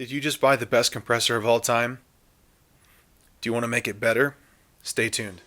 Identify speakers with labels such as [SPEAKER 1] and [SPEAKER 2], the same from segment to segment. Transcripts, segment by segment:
[SPEAKER 1] Did you just buy the best compressor of all time? Do you want to make it better? Stay tuned.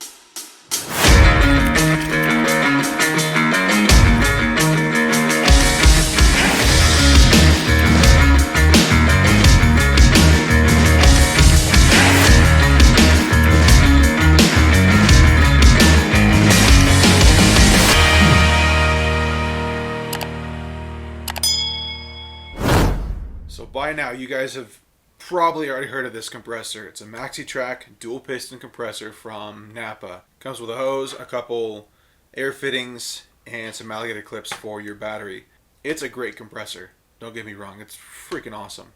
[SPEAKER 1] So by now you guys have probably already heard of this compressor. It's a Maxi Trac dual piston compressor from Napa. Comes with a hose, a couple air fittings, and some alligator clips for your battery. It's a great compressor. Don't get me wrong, it's freaking awesome.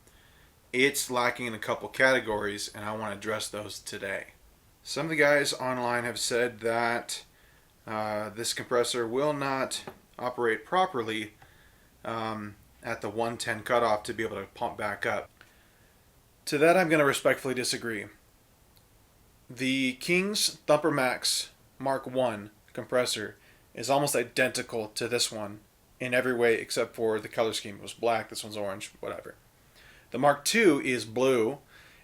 [SPEAKER 1] It's lacking in a couple categories, and I want to address those today. Some of the guys online have said that this compressor will not operate properly at the 110 cutoff to be able to pump back up. To that, I'm going to respectfully disagree. The King's Thumper Max Mark I compressor is almost identical to this one in every way except for the color scheme. It was black, this one's orange, whatever. The Mark II is blue,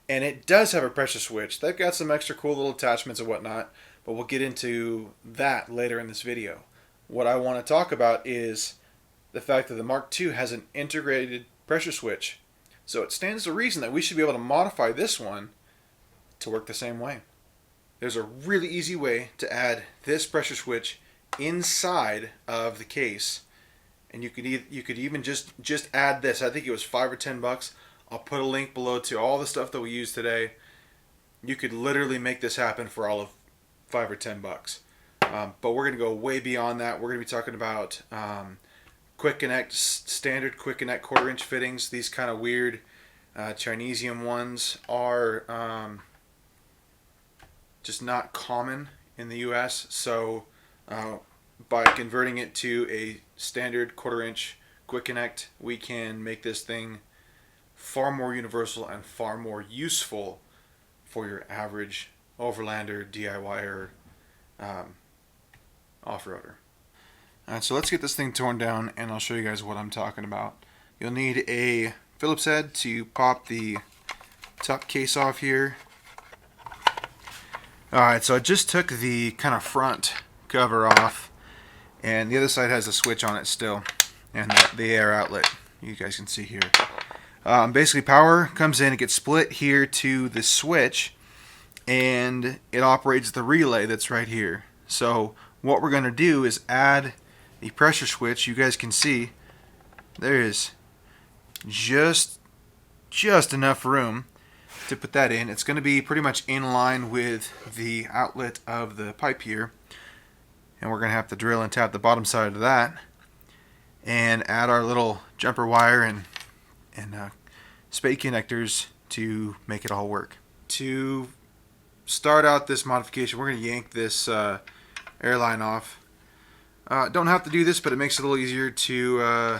[SPEAKER 1] and it does have a pressure switch. They've got some extra cool little attachments and whatnot, but we'll get into that later in this video. What I want to talk about is the fact that the Mark II has an integrated pressure switch. So it stands to reason that we should be able to modify this one to work the same way. There's a really easy way to add this pressure switch inside of the case, and you could even just add this. I think it was $5 or $10. I'll put a link below to all the stuff that we use today. You could literally make this happen for all of $5 or $10. But we're going to go way beyond that. We're going to be talking about quick connect, standard quick connect 1/4 inch fittings. These kind of weird Chinesium ones are just not common in the US. So by converting it to a standard 1/4 inch quick connect, we can make this thing far more universal and far more useful for your average overlander, DIYer, off-roader. Alright, so let's get this thing torn down and I'll show you guys what I'm talking about. You'll need a Phillips head to pop the top case off here. Alright, so I just took the kind of front cover off, and the other side has a switch on it still, and the air outlet you guys can see here. Basically power comes in, it gets split here to the switch, and it operates the relay that's right here. So what we're going to do is add the pressure switch. You guys can see there is just enough room to put that in. It's going to be pretty much in line with the outlet of the pipe here, and we're going to have to drill and tap the bottom side of that and add our little jumper wire and spade connectors to make it all work. To start out this modification, we're going to yank this airline off. Don't have to do this, but it makes it a little easier to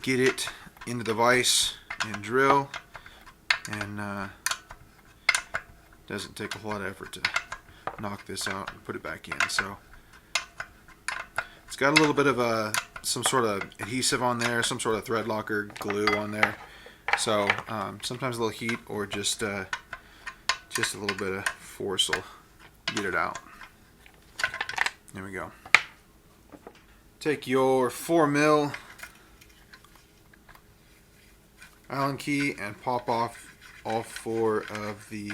[SPEAKER 1] get it into the vise and drill, and doesn't take a whole lot of effort to knock this out and put it back in. So it's got a little bit of some sort of adhesive on there, some sort of thread locker glue on there. So sometimes a little heat or just a little bit of force will get it out. There we go. Take your 4mm Allen key and pop off all 4 of the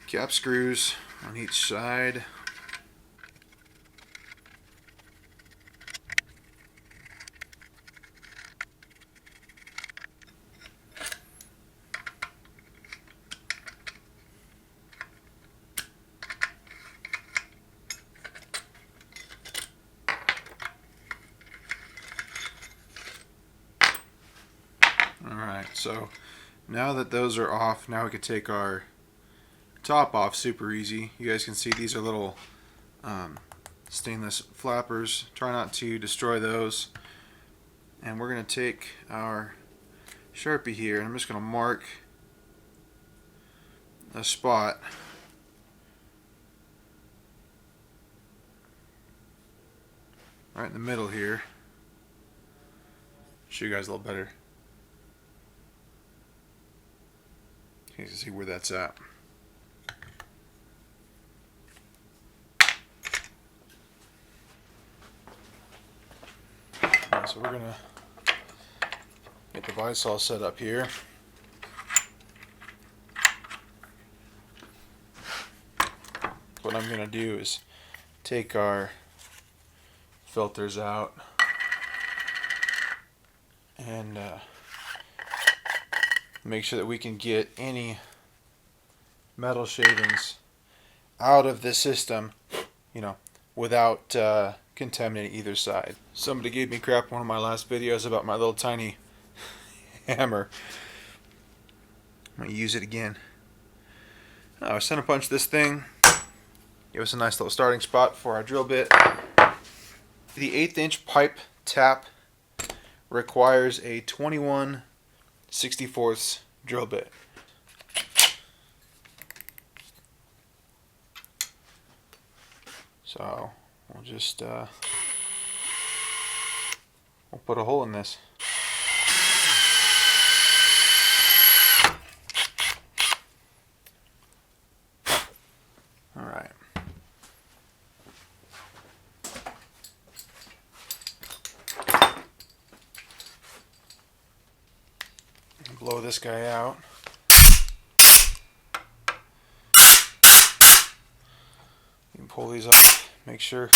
[SPEAKER 1] cap screws on each side. Alright, so now that those are off, now we can take our top off super easy. You guys can see these are little stainless flappers. Try not to destroy those. And we're going to take our Sharpie here, and I'm just going to mark a spot right in the middle here. show you guys a little better. You can see where that's at. Right, so we're gonna get the vise all set up here. What I'm gonna do is take our filters out and make sure that we can get any metal shavings out of this system, you know, without contaminating either side. Somebody gave me crap in one of my last videos about my little tiny hammer. I'm gonna use it again. I center punch this thing. Give us a nice little starting spot for our drill bit. The 1/8 inch pipe tap requires a 21/64 drill bit. So we'll just we'll put a hole in this. All right. Blow this guy out. You can pull these off, make sure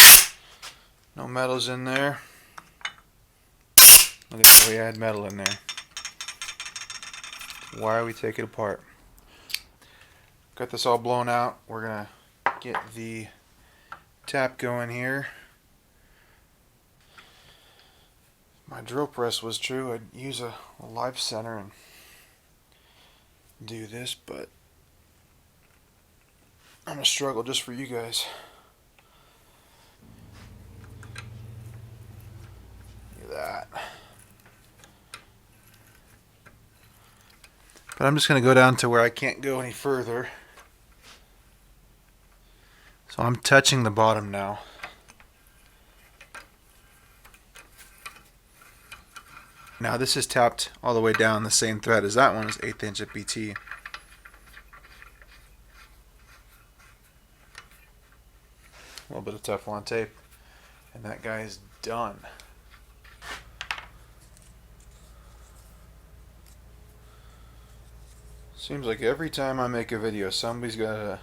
[SPEAKER 1] no metal's in there. Look at that, we had metal in there. Why we take it apart? Got this all blown out. We're gonna get the tap going here. If my drill press was true, I'd use a live center and do this, but I'm gonna struggle just for you guys. Look at that. But I'm just gonna go down to where I can't go any further. So I'm touching the bottom now. Now this is tapped all the way down the same thread as that one is 1/8 inch at BT. A little bit of Teflon tape and that guy is done. Seems like every time I make a video somebody's gotta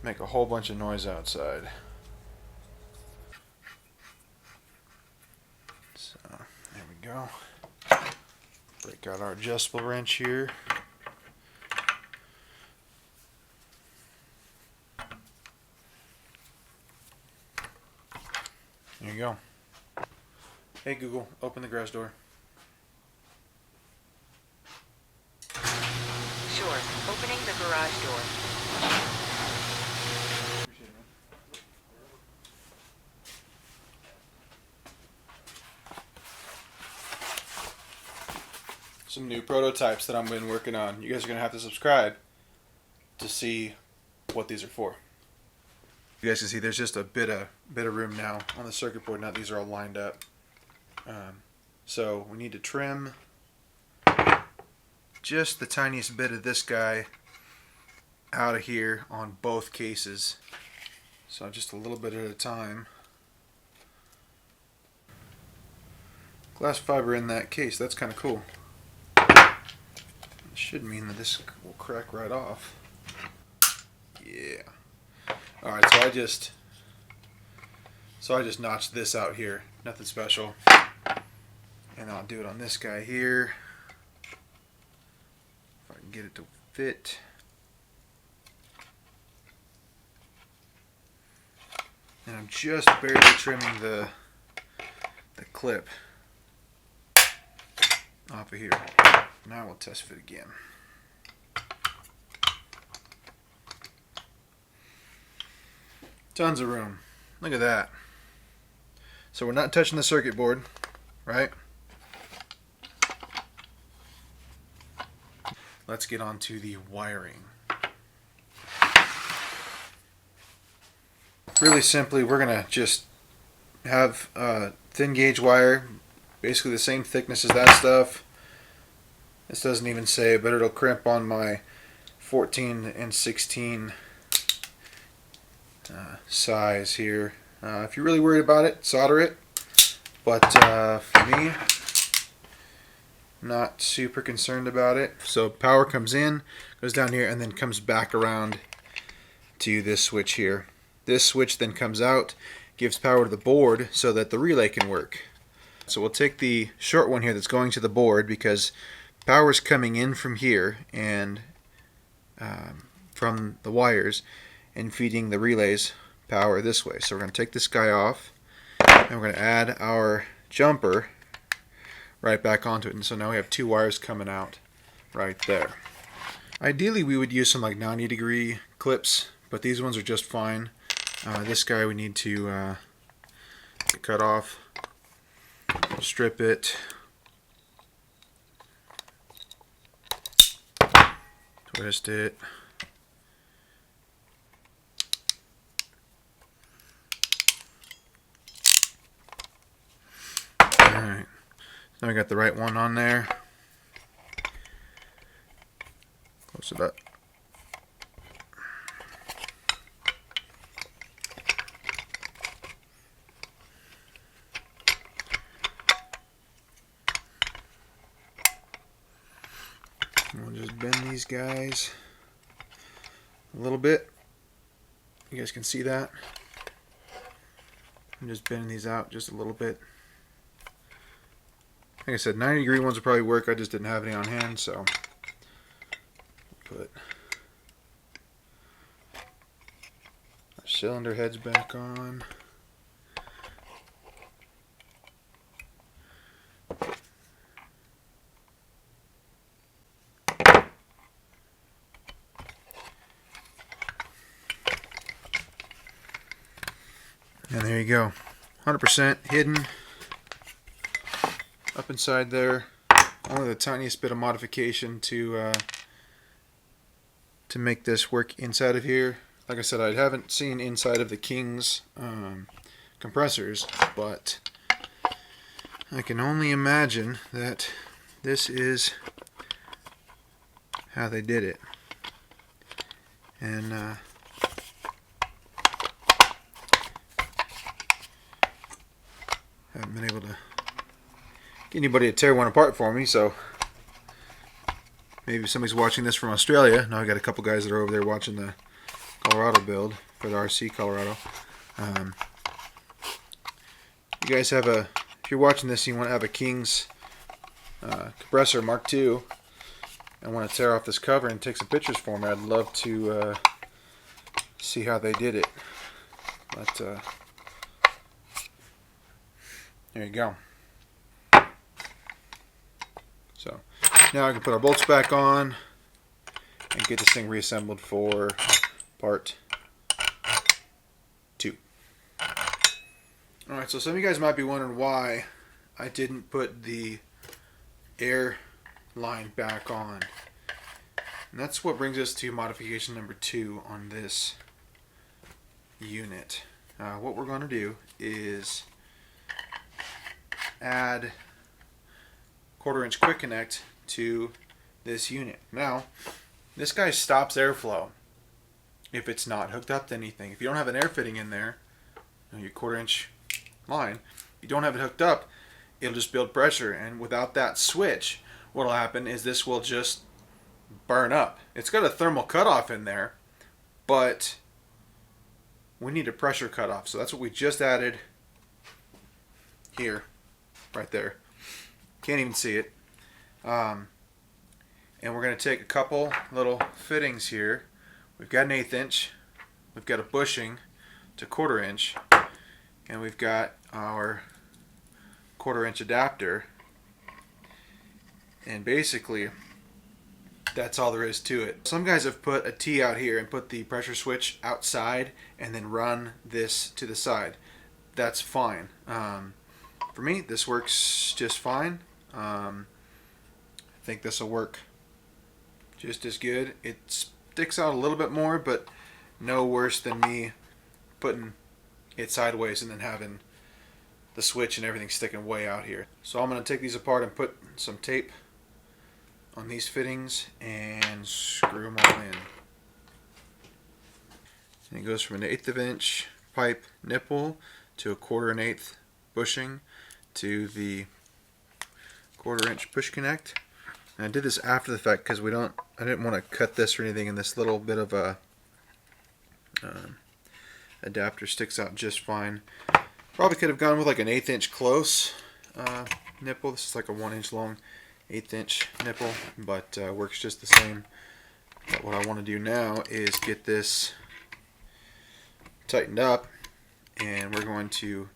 [SPEAKER 1] make a whole bunch of noise outside. So there we go. Break out our adjustable wrench here. There you go. Hey Google, open the garage door.
[SPEAKER 2] Sure, opening the garage door.
[SPEAKER 1] Some new prototypes that I've been working on. You guys are going to have to subscribe to see what these are for. You guys can see there's just a bit of room now on the circuit board. Now these are all lined up. So we need to trim just the tiniest bit of this guy out of here on both cases. So just a little bit at a time. Glass fiber in that case, that's kind of cool. It should mean that this will crack right off. Yeah. Alright, so I just notched this out here. Nothing special. And I'll do it on this guy here. If I can get it to fit. And I'm just barely trimming the clip off of here. Now we'll test fit again. Tons of room. Look at that. So we're not touching the circuit board, right? Let's get on to the wiring. Really simply, we're gonna just have thin gauge wire basically the same thickness as that stuff. This doesn't even say, but it'll crimp on my 14 and 16 size here. If you're really worried about it, solder it. But for me, not super concerned about it. So power comes in, goes down here, and then comes back around to this switch here. This switch then comes out, gives power to the board so that the relay can work. So we'll take the short one here that's going to the board because power is coming in from here and from the wires and feeding the relays power this way. So we're going to take this guy off and we're going to add our jumper right back onto it. And so now we have two wires coming out right there. Ideally we would use some like 90-degree clips, but these ones are just fine. This guy we need to cut off, strip it, twist it, alright, now we got the right one on there, close it up. We'll just bend these guys a little bit. You guys can see that. I'm just bending these out just a little bit. Like I said, 90-degree ones will probably work. I just didn't have any on hand, so put our cylinder heads back on. And there you go, 100% hidden up inside there. Only the tiniest bit of modification to make this work inside of here. Like I said, I haven't seen inside of the King's compressors, but I can only imagine that this is how they did it. And haven't been able to get anybody to tear one apart for me, so maybe somebody's watching this from Australia. Now I got a couple guys that are over there watching the Colorado build for the RC Colorado. You guys have if you're watching this and you want to have a King's compressor Mark II and want to tear off this cover and take some pictures for me, I'd love to see how they did it. But there you go. So now I can put our bolts back on and get this thing reassembled for part 2. Alright, so some of you guys might be wondering why I didn't put the air line back on. And that's what brings us to modification number 2 on this unit. What we're going to do is add 1/4-inch quick connect to this unit. Now, this guy stops airflow if it's not hooked up to anything. If you don't have an air fitting in there, your 1/4-inch line, you don't have it hooked up, it'll just build pressure, and without that switch, what'll happen is this will just burn up. It's got a thermal cutoff in there, but we need a pressure cutoff, so that's what we just added here, right there. Can't even see it. And we're going to take a couple little fittings here. We've got an 1/8 inch, we've got a bushing to 1/4 inch, and we've got our 1/4 inch adapter. And basically, that's all there is to it. Some guys have put a T out here and put the pressure switch outside and then run this to the side. That's fine. For me, this works just fine. I think this will work just as good. It sticks out a little bit more, but no worse than me putting it sideways and then having the switch and everything sticking way out here. So I'm going to take these apart and put some tape on these fittings and screw them all in. And it goes from an 1/8 of an inch pipe nipple to a 1/4 and 1/8 bushing to the 1/4 inch push connect. And I did this after the fact because I didn't want to cut this or anything, and this little bit of a adapter sticks out just fine. Probably could have gone with like an 1/8 inch close nipple. This is like a 1 inch long 1/8 inch nipple, but works just the same. But what I want to do now is get this tightened up, and we're going to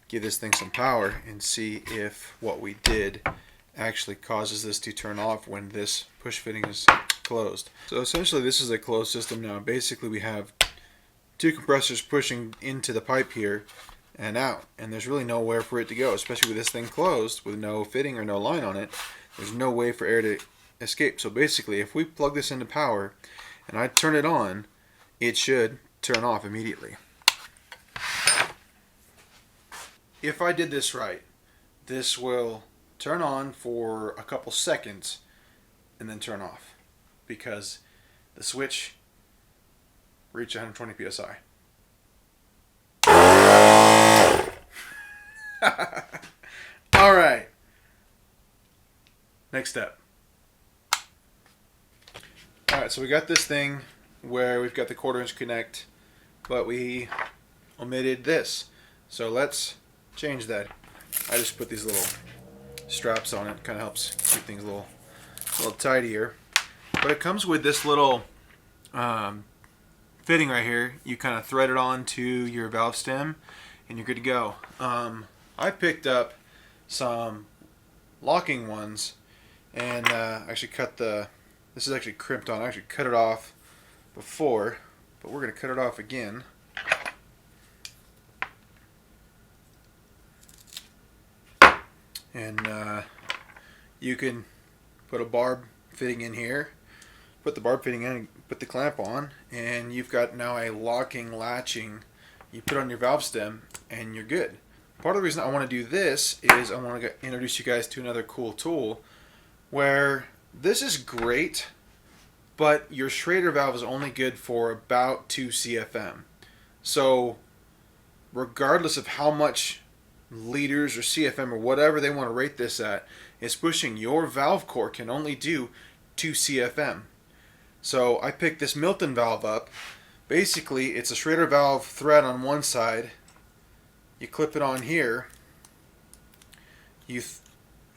[SPEAKER 1] give this thing some power and see if what we did actually causes this to turn off when this push fitting is closed. So essentially this is a closed system now. Basically we have two compressors pushing into the pipe here and out, and there's really nowhere for it to go, especially with this thing closed with no fitting or no line on it. There's no way for air to escape. So basically if we plug this into power and I turn it on, it should turn off immediately. If I did this right, this will turn on for a couple seconds and then turn off because the switch reached 120 psi. Alright, next step. Alright, so we got this thing where we've got the 1/4 inch connect, but we omitted this. So let's change that. I just put these little straps on it. Kind of helps keep things a little tidier. But it comes with this little fitting right here. You kind of thread it on to your valve stem and you're good to go. I picked up some locking ones and actually cut this is actually crimped on. I actually cut it off before, but we're going to cut it off again. And you can put a barb fitting in here, put the barb fitting in, put the clamp on, and you've got now a locking, latching. You put on your valve stem and you're good. Part of the reason I want to do this is I want to introduce you guys to another cool tool where this is great, but your Schrader valve is only good for about 2 CFM. So regardless of how much liters or CFM or whatever they want to rate this at, it's pushing your valve core can only do 2 CFM. So I picked this Milton valve up. Basically it's a Schrader valve thread on one side. You clip it on here, you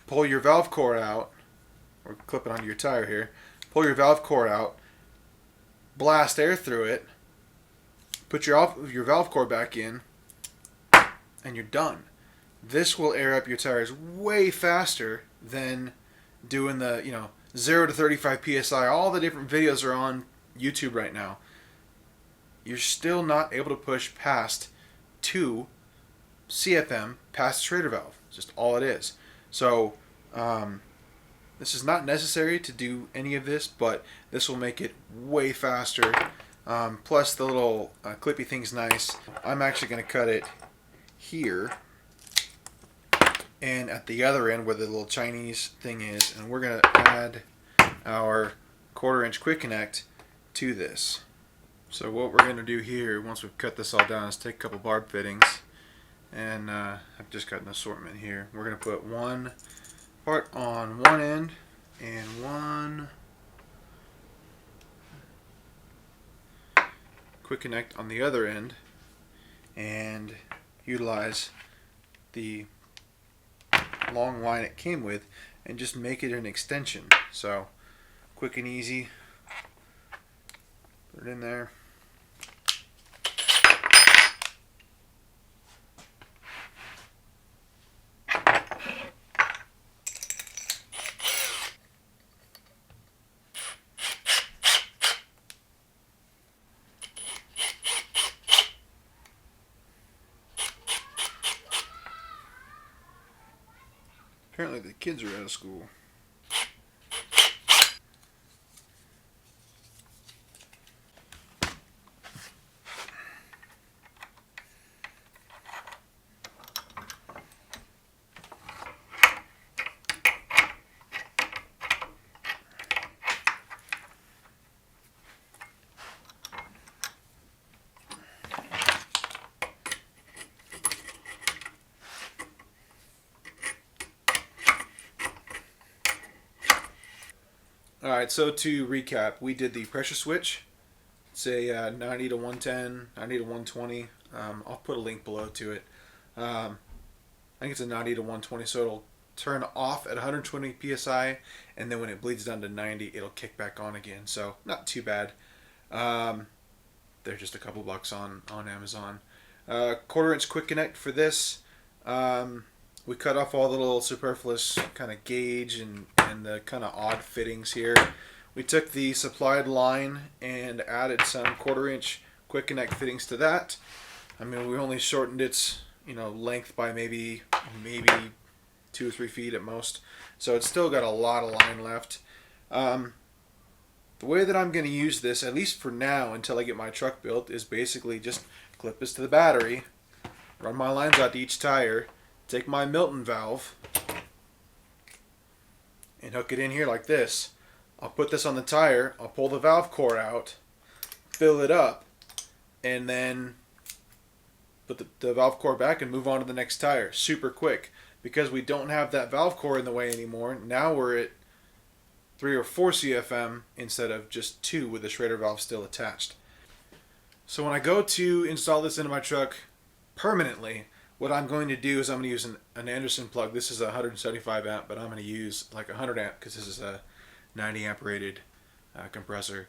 [SPEAKER 1] pull your valve core out, or clip it onto your tire here, pull your valve core out, blast air through it, put your valve core back in, and you're done. This will air up your tires way faster than doing the 0 to 35 psi. All the different videos are on YouTube right now. You're still not able to push past 2 CFM past the Schrader valve. It's just all it is. So this is not necessary to do any of this, but this will make it way faster. Plus the little clippy thing's nice. I'm actually going to cut it here and at the other end where the little Chinese thing is, and we're going to add our 1/4 inch quick connect to this. So what we're going to do here once we've cut this all down is take a couple barb fittings, and I've just got an assortment here. We're going to put one part on one end and one quick connect on the other end, and utilize the long line it came with and just make it an extension. So quick and easy, put it in there. Apparently the kids are out of school. Alright, so to recap, we did the pressure switch. It's a 90 to 110, 90 to 120. I'll put a link below to it. I think it's a 90 to 120, so it'll turn off at 120 psi, and then when it bleeds down to 90, it'll kick back on again. So not too bad. They're just a couple bucks on Amazon. 1/4 inch quick connect for this. We cut off all the little superfluous kind of gauge and the kind of odd fittings here. We took the supplied line and added some 1/4 inch quick connect fittings to that. I mean, we only shortened its length by maybe 2 or 3 feet at most, so it's still got a lot of line left. The way that I'm going to use this, at least for now until I get my truck built, is basically just clip this to the battery, run my lines out to each tire, take my Milton valve and hook it in here like this. I'll put this on the tire, I'll pull the valve core out, fill it up, and then put the valve core back and move on to the next tire. Super quick. Because we don't have that valve core in the way anymore, now we're at 3 or 4 CFM instead of just 2 with the Schrader valve still attached. So when I go to install this into my truck permanently, what I'm going to do is I'm going to use an Anderson plug. This is a 175 amp, but I'm going to use like a 100 amp because this is a 90 amp rated compressor.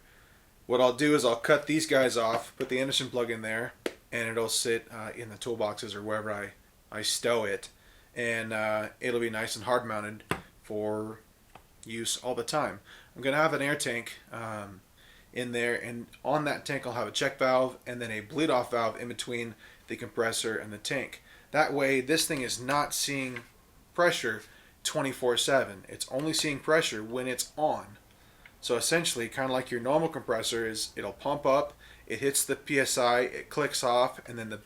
[SPEAKER 1] What I'll do is I'll cut these guys off, put the Anderson plug in there, and it'll sit in the toolboxes or wherever I stow it. And it'll be nice and hard mounted for use all the time. I'm going to have an air tank in there, and on that tank I'll have a check valve and then a bleed off valve in between the compressor and the tank. That way this thing is not seeing pressure 24/7. It's only seeing pressure when it's on. So essentially, kind of like your normal compressor, is it'll pump up, it hits the PSI, it clicks off, and then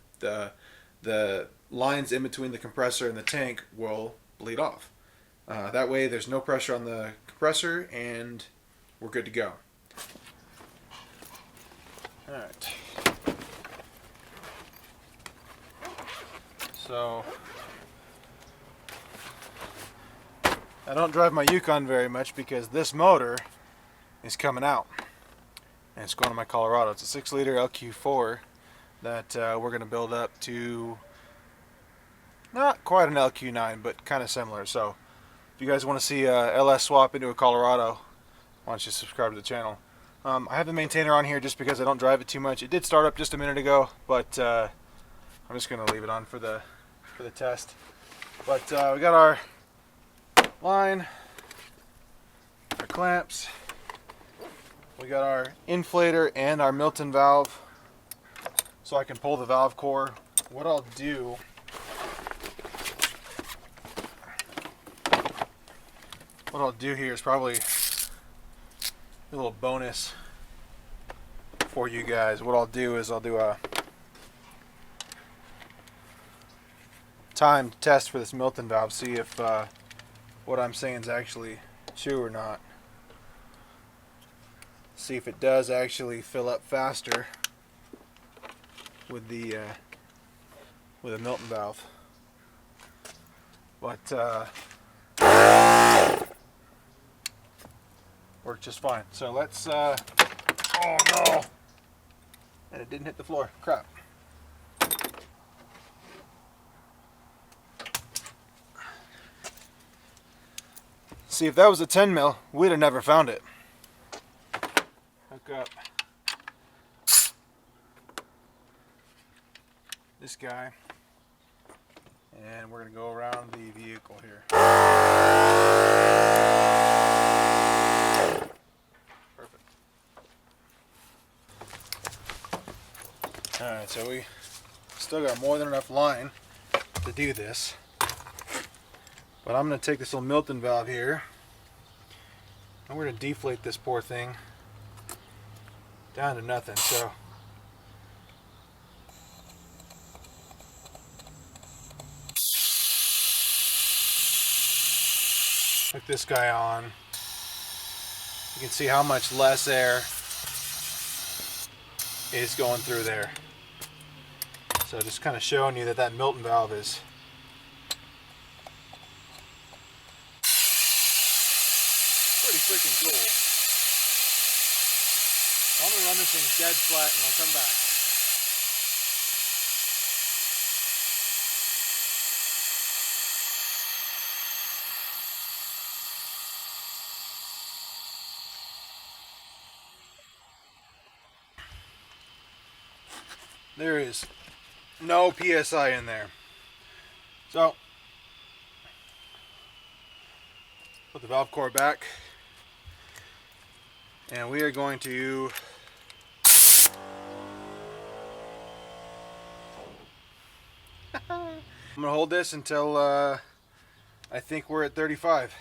[SPEAKER 1] the lines in between the compressor and the tank will bleed off. That way there's no pressure on the compressor and we're good to go. Alright. So I don't drive my Yukon very much because this motor is coming out. And it's going to my Colorado. It's a 6-liter LQ4 that we're going to build up to not quite an LQ9, but kind of similar. So if you guys want to see a LS swap into a Colorado, why don't you subscribe to the channel. I have the maintainer on here just because I don't drive it too much. It did start up just a minute ago, but I'm just going to leave it on for the test. But we got our line, our clamps, we got our inflator and our Milton valve, so I can pull the valve core. What I'll do here is probably a little bonus for you guys. What I'll do is I'll do a timed test for this Milton valve, see if what I'm saying is actually true or not. See if it does actually fill up faster with the Milton valve. But worked just fine. So let's oh no, and it didn't hit the floor. Crap. See, if that was a 10 mil, we'd have never found it. Hook up this guy, and we're going to go around the vehicle here. Perfect. Alright, so we still got more than enough line to do this. But I'm going to take this little Milton valve here, and we're going to deflate this poor thing down to nothing. So hook this guy on. You can see how much less air is going through there. So just kind of showing you that that Milton valve is pretty freaking cool. I'm gonna run this thing dead flat and I'll come back. There is no PSI in there. So, put the valve core back, and we are going to I'm going to hold this until I think we're at 35.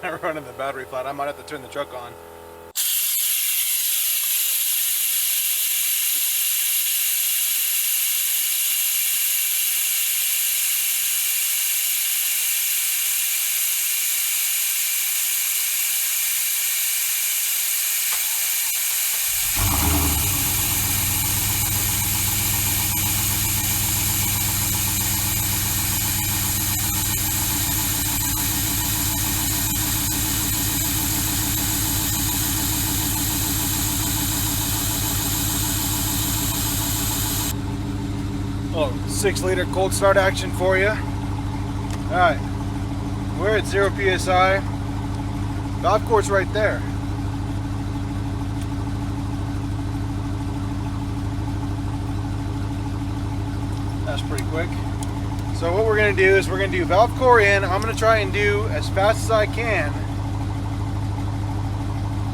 [SPEAKER 1] I'm running the battery flat. I might have to turn the truck on. Oh, 6-liter cold start action for you. Alright, we're at 0 PSI. Valve core's right there. That's pretty quick. So what we're going to do is we're going to do valve core in. I'm going to try and do as fast as I can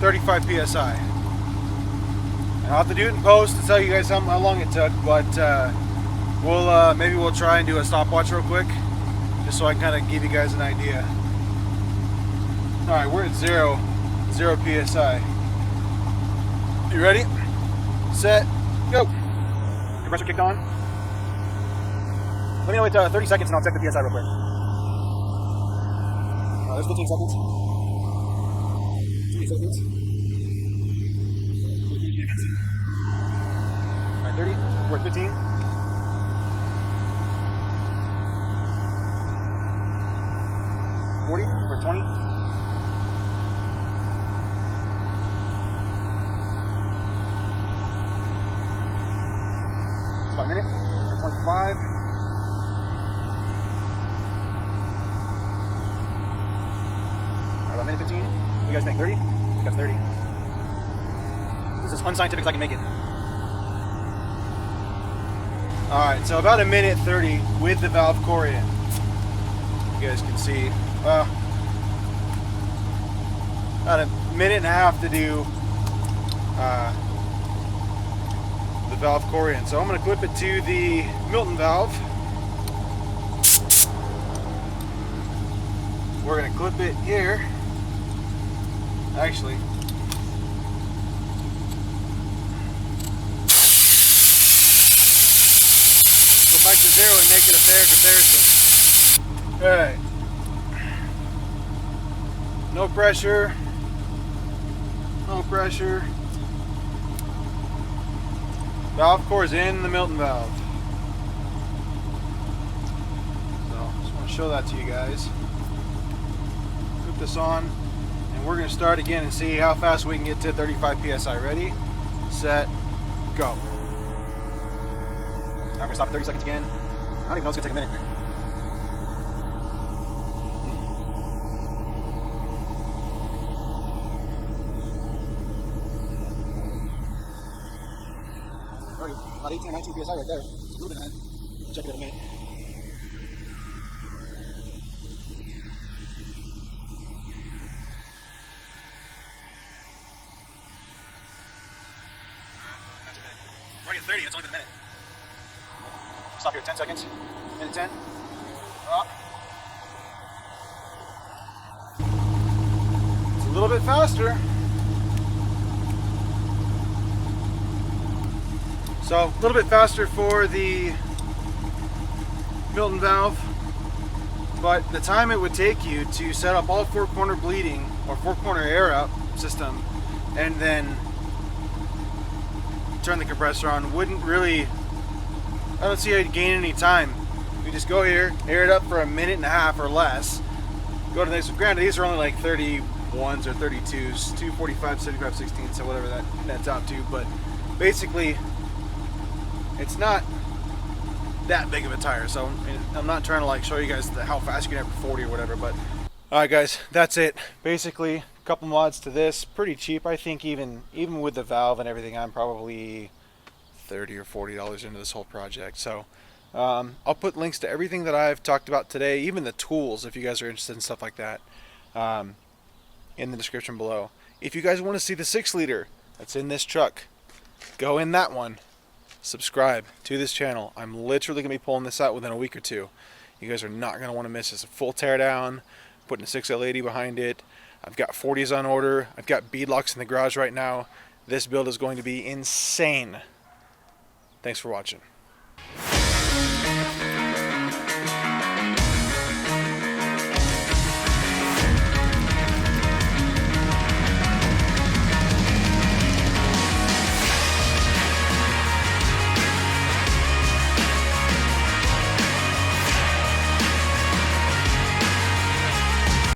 [SPEAKER 1] 35 PSI. And I'll have to do it in post to tell you guys how long it took, but maybe we'll try and do a stopwatch real quick, just so I can kind of give you guys an idea. All right, we're at 0 PSI. You ready? Set, go. Compressor kicked on. Let me know it's 30 seconds and I'll check the PSI real quick. There's 15 seconds. 20 seconds. All right, 30. We're at 15. 40, we're at 20. About a minute. We're at 25. About a minute 15. What do you guys think? 30? I think that's 30. This is as unscientific as I can make it. Alright, so about a minute 30 with the valve core in. You guys can see. About a minute and a half to do the valve core in. So I'm going to clip it to the Milton valve. We're going to clip it here. Actually, go back to 0 and make it a fair comparison. Alright. No pressure. No pressure. Valve core's in the Milton valve. So, just want to show that to you guys. Put this on, and we're going to start again and see how fast we can get to 35 PSI. Ready, set, go. Now we're going to stop at 30 seconds again. I don't even know it's going to take a minute. About 18 or 19 PSI right there. It's moving ahead. Check it in a minute. We're already at 30, it's only been a minute. Stop here, 10 seconds. Minute 10. Up. It's a little bit faster. So a little bit faster for the Milton valve, but the time it would take you to set up all 4-corner bleeding or 4-corner air out system and then turn the compressor on wouldn't really, I don't see how you'd gain any time You just go here, air it up for a minute and a half or less. Go to the next one. Granted, these are only like 31s or 32s, 245, 75, 16, so whatever that nets out to. But basically, it's not that big of a tire. So I'm not trying to like show you guys how fast you can have 40 or whatever. But all right, guys, that's it. Basically, a couple mods to this. Pretty cheap, I think. Even with the valve and everything, I'm probably $30 or $40 into this whole project. So I'll put links to everything that I've talked about today, even the tools if you guys are interested in stuff like that, in the description below. If you guys want to see the 6-liter that's in this truck, go in that one. Subscribe to this channel. I'm literally going to be pulling this out within a week or two. You guys are not going to want to miss this. A full teardown, putting a 6L80 behind it. I've got 40s on order. I've got beadlocks in the garage right now. This build is going to be insane. Thanks for watching.